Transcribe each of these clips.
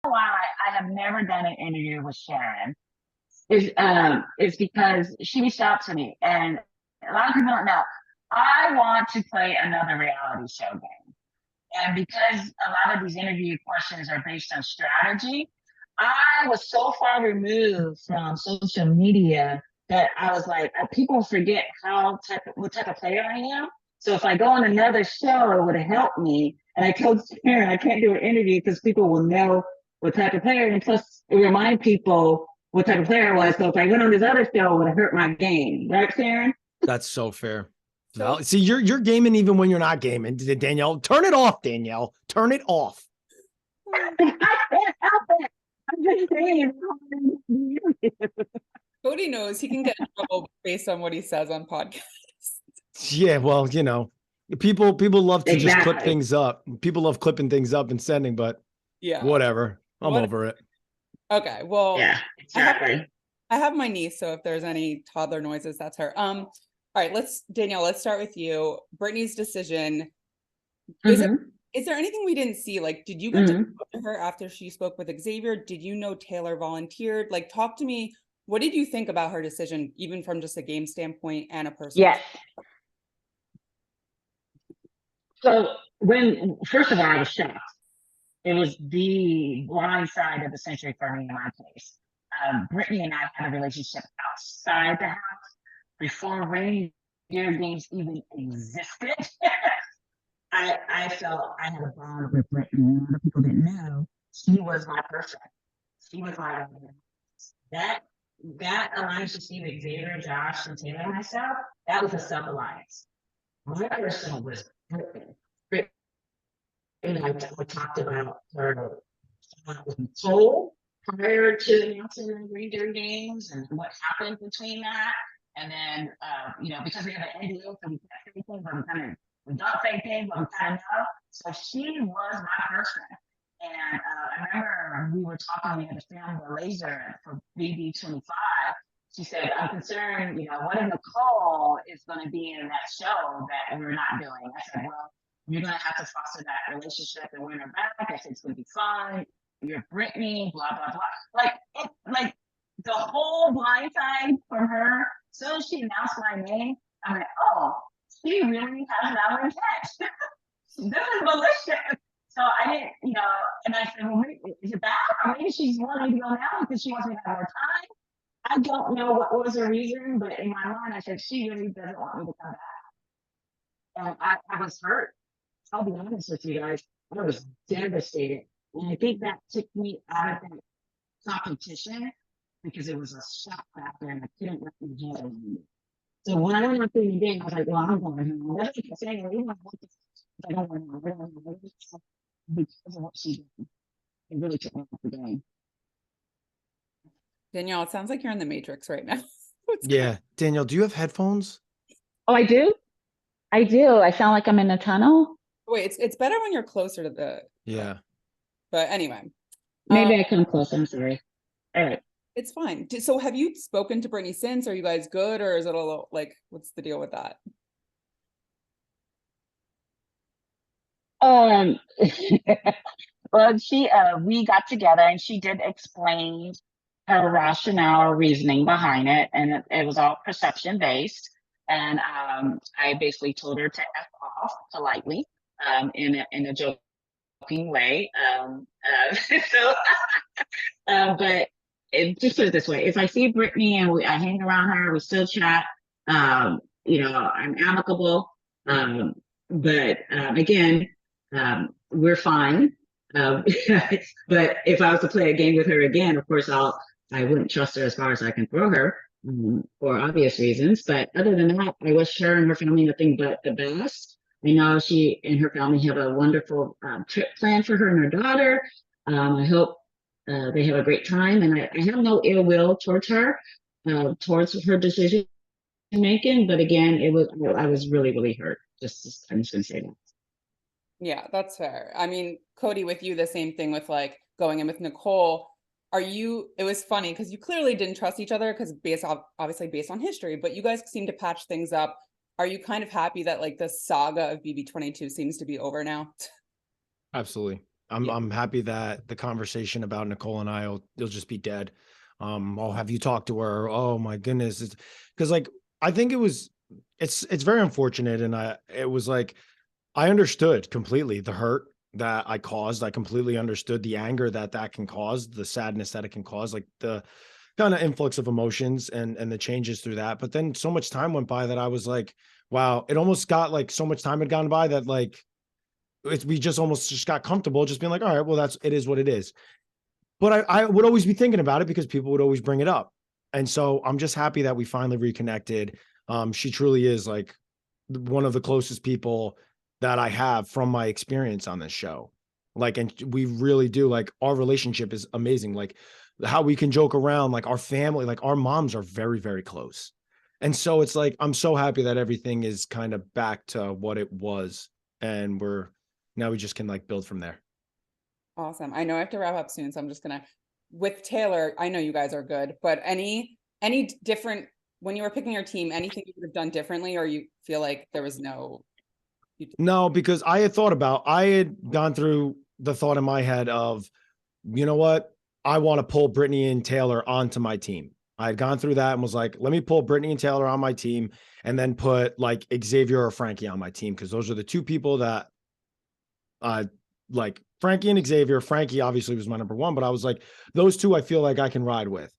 why I have never done an interview with Sharon is because she reached out to me, and a lot of people don't know. I want to play another reality show game, and because a lot of these interview questions are based on strategy, I was so far removed from social media that I was like, people forget what type of player I am. So if I go on another show, it would have helped me. And I told Sharon I can't do an interview because people will know what type of player, and plus it remind people what type of player I was. So if I went on this other show, it would have hurt my game, right, Sharon? That's so fair. So See, you're gaming even when you're not gaming, Danielle. Turn it off, Danielle. Turn it off. I can't help it. I'm just saying. Cody knows he can get in trouble based on what he says on podcasts. Yeah, well, people love to just clip Exactly. things up. People love clipping things up and sending, but Yeah, whatever. I'm over it. Okay, well, Yeah, exactly. I have my niece, so if there's any toddler noises, that's her. All right, Danielle, let's start with you. Brittany's decision. Is there anything we didn't see? Like, did you get to talk to her after she spoke with Xavier? Did you know Taylor volunteered? Like, talk to me. What did you think about her decision, even from just a game standpoint and a personal? Yes. So first of all, I was shocked. It was the blind side of the century for me in my case. Brittany and I had a relationship outside the house before Reindeer Games even existed. I felt I had a bond with Brittany. A lot of people didn't know she was my person. She was my that alliance between Xavier, Josh, and Taylor and myself, that was a sub alliance. My person was Brittany. And I talked about her with Nicole prior to announcing the Reindeer Games and what happened between that. And then, because we have an NDA, so we can't say things, but we don't say things, but we kind of know. So she was my person. And I remember we were talking, we had to film the laser for BB25. She said, I'm concerned, what if Nicole is going to be in that show that we're not doing? I said, well, you're going to have to foster that relationship and win her back. I said, it's going to be fun. You're Brittany, blah, blah, blah. Like the whole blind side from her. As soon as she announced my name, I'm like, oh, she really has that intent. This is malicious. So I didn't, and I said, well, is it bad? Or maybe she's wanting to go now because she wants me to have more time. I don't know what was the reason, but in my mind, I said, she really doesn't want me to come back. And I was hurt. I'll be honest with you guys. I was devastated. And I think that took me out of that competition because it was a shot factor and I couldn't let my head around it. So when I went up there the game, I was like, well, I'm going home. That's what I'm saying. I don't want to because of what she did. It really took me off the game. Danielle, it sounds like you're in the Matrix right now. Yeah. Danielle, do you have headphones? Oh, I do? I do. I sound like I'm in a tunnel. Wait, it's better when you're closer to the. Yeah. But anyway. Maybe I come close. I'm sorry. All right. It's fine. So have you spoken to Brittany since? Are you guys good? Or is it a little like, what's the deal with that? Well, we got together and she did explain her rationale or reasoning behind it, and it was all perception based. And I basically told her to F off politely, in a joking way. But just put it this way: if I see Brittany and I hang around her, we still chat. I'm amicable. But again, we're fine. But if I was to play a game with her again, of course, I wouldn't trust her as far as I can throw her, for obvious reasons. But other than that, I wish her and her family nothing but the best. I know she and her family have a wonderful trip planned for her and her daughter. I hope they have a great time, and I have no ill will towards her, towards her decision making. But again, I was really, really hurt. I'm just gonna say that. Yeah, that's fair. I mean, Cody, with you, the same thing with like going in with Nicole. It was funny because you clearly didn't trust each other because obviously based on history, but you guys seem to patch things up. Are you kind of happy that like the saga of BB22 seems to be over now? Absolutely. I'm happy that the conversation about Nicole and it'll just be dead. Oh, have you talked to her? Oh my goodness. It's because like I think it's very unfortunate. And it was like I understood completely the hurt that I caused. I completely understood the anger that can cause, the sadness that it can cause, like the kind of influx of emotions and the changes through that. But then so much time went by that I was like, wow, it almost got like so much time had gone by that like we just almost just got comfortable just being like, all right, well, it is what it is. But I would always be thinking about it because people would always bring it up. And so I'm just happy that we finally reconnected. She truly is like one of the closest people that I have from my experience on this show. Like, and we really do like our relationship is amazing. Like how we can joke around, like our family, like our moms are very, very close. And so it's like, I'm so happy that everything is kind of back to what it was. And now we just can like build from there. Awesome. I know I have to wrap up soon, so I'm just gonna with Taylor, I know you guys are good, but any different when you were picking your team, anything you would have done differently, or you feel like there was no because I had gone through the thought in my head of, you know what? I want to pull Brittany and Taylor onto my team. I had gone through that and was like, let me pull Brittany and Taylor on my team and then put like Xavier or Frankie on my team. Cause those are the two people that like Frankie and Xavier. Frankie obviously was my number one, but I was like, those two I feel like I can ride with.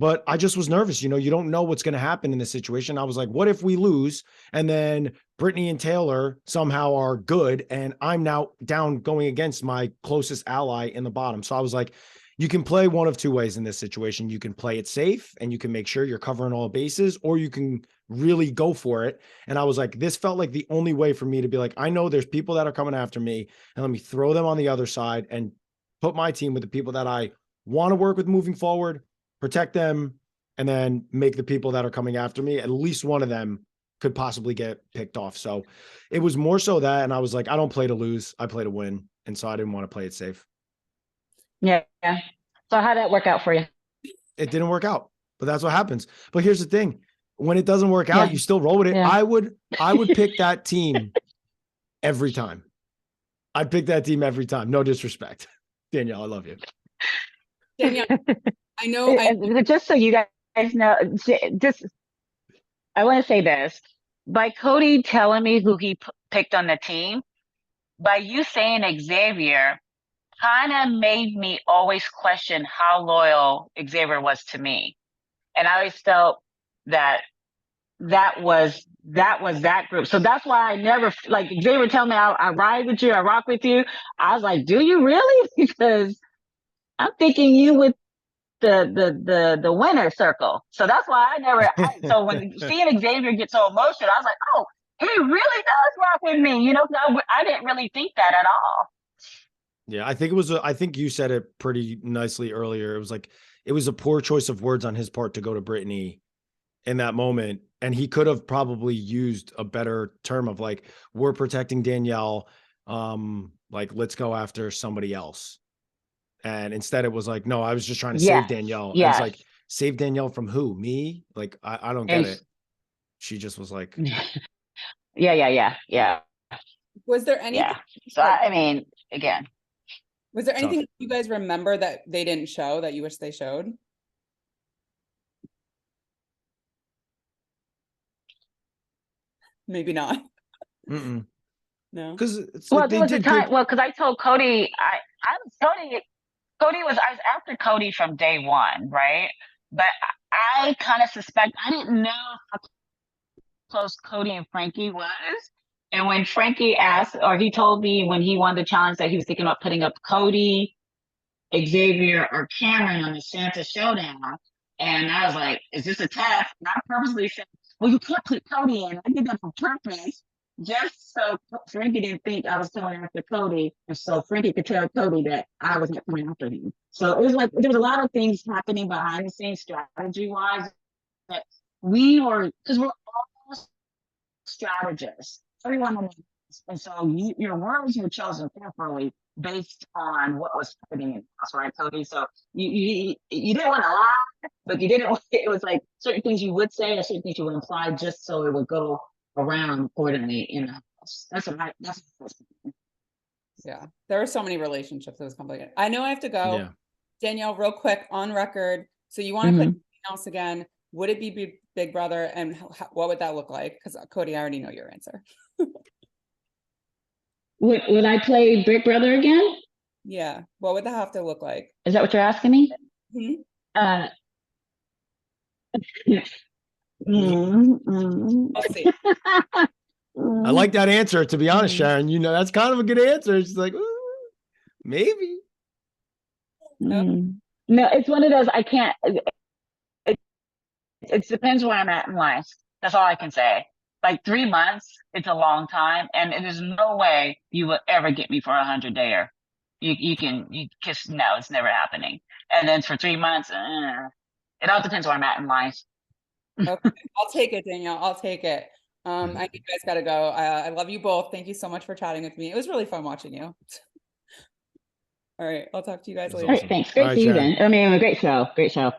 But I just was nervous. You know, you don't know what's going to happen in this situation. I was like, what if we lose and then Brittany and Taylor somehow are good and I'm now down going against my closest ally in the bottom. So I was like, you can play one of two ways in this situation. You can play it safe and you can make sure you're covering all bases, or you can really go for it. And I was like, this felt like the only way for me to be like, I know there's people that are coming after me and let me throw them on the other side and put my team with the people that I want to work with moving forward, protect them, and then make the people that are coming after me, at least one of them could possibly get picked off. So it was more so that, and I was like, I don't play to lose, I play to win. And so I didn't want to play it safe. Yeah. So how'd that work out for you? It didn't work out, but that's what happens. But here's the thing. When it doesn't work out, you still roll with it. Yeah. I would pick that team every time. I'd pick that team every time. No disrespect. Danielle, I love you. Danielle, I know. Just so you guys know, just I want to say this. By Cody telling me who he picked on the team, by you saying Xavier, kind of made me always question how loyal Xavier was to me. And I always felt that was that group. So that's why I never, like Xavier tell me I ride with you, I rock with you. I was like, do you really? Because I'm thinking you with the winner circle. So that's why so when seeing Xavier get so emotional, I was like, oh, he really does rock with me, you know, I didn't really think that at all. Yeah, I think you said it pretty nicely earlier. It was a poor choice of words on his part to go to Brittany in that moment. And he could have probably used a better term of like, we're protecting Danielle. Like, let's go after somebody else. And instead it was like, no, I was just trying to save Danielle. And it's like, save Danielle from who? Me? Like, I don't get it. She just was like, yeah. Was there anything? Yeah. So I mean, again. Was there anything you guys remember that they didn't show that you wish they showed? Maybe not. no. Because it's like there was a time. Well, because I told Cody, Cody was after Cody from day one, right? But I kind of suspect I didn't know how close Cody and Frankie was. And when Frankie asked, or he told me when he won the challenge that he was thinking about putting up Cody, Xavier, or Cameron on the Santa Showdown. And I was like, is this a test? And I purposely said, well, you can't put Cody in. I did that on purpose, just so Frankie didn't think I was going after Cody. And so Frankie could tell Cody that I wasn't going after him. So it was like, there was a lot of things happening behind the scenes strategy-wise that because we're all strategists. Everyone, and so your words were chosen carefully based on what was happening in the house, right, Cody? So you didn't want to lie, but you didn't. It was like certain things you would say or certain things you would imply, just so it would go around accordingly in the house. That's what Yeah. There were so many relationships. It was complicated. I know I have to go. Yeah. Danielle, real quick on record. So you want to play something else again? Would it be Big Brother? And what would that look like? Because Cody, I already know your answer. Would I play Big Brother again? Yeah. What would that have to look like? Is that what you're asking me? Mhm. I'll see. I like that answer, to be honest, Sharon. You know, that's kind of a good answer. She's like, ooh, maybe. Nope. No, it's one of those, I can't, it depends where I'm at in life. That's all I can say. Like 3 months, it's a long time, and there's no way you will ever get me for 100-dayer. You kiss, no, it's never happening. And then for 3 months, it all depends where I'm at in life. Okay. I'll take it, Danielle. I'll take it. I think you guys gotta go. I love you both. Thank you so much for chatting with me. It was really fun watching you. All right, I'll talk to you guys later. All right, thanks. Great season. I mean, a great show. Great show.